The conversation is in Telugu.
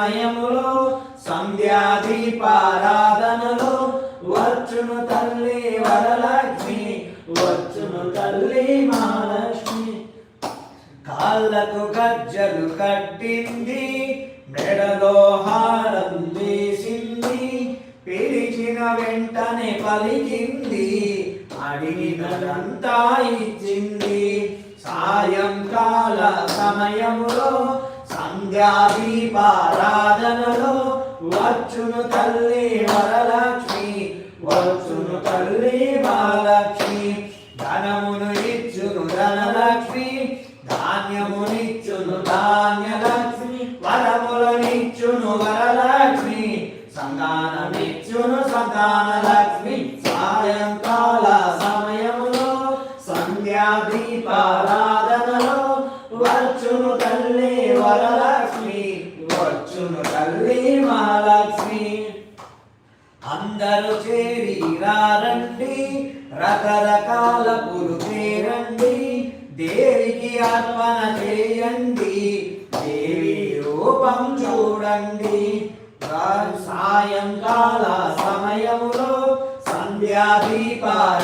సమయములో సంధ్యాదీపారాధనలో వచ్చును తల్లి వరలక్ష్మి, వచ్చును తల్లి మహాలక్ష్మి. కాళ్ళకు గజ్జలు కట్టింది, మెడలో హారం వేసింది, పిలిచిన వెంటనే పలికింది, అడిగినదంతా ఇచ్చింది. సాయంకాల సమయములో సంధ్యాదీపారాధనలో వచ్చును తల్లి వరలక్ష్మి, వచ్చును తల్లి మహాలక్ష్మి. ధనమును ఇచ్చును ధనలక్ష్మి, ధాన్యమునిచ్చును ధాన్యలక్ష్మి, వరములనిచ్చును వరలక్ష్మి, సంతానమిచ్చును సంతానలక్ష్మి. సాయంకాల సమయములో సంధ్యాదీపారాధనలో వచ్చును తల్లి వరలక్ష్మి, వచ్చును తల్లి మహాలక్ష్మి. అందరూ చేరి రండి, రకరకాల పూలు చేరండి, దేవికి అర్పణ చేయండి, దేవి రూపం చూడండి. సాయంకాల సమయములో సంధ్యాదీపారాధన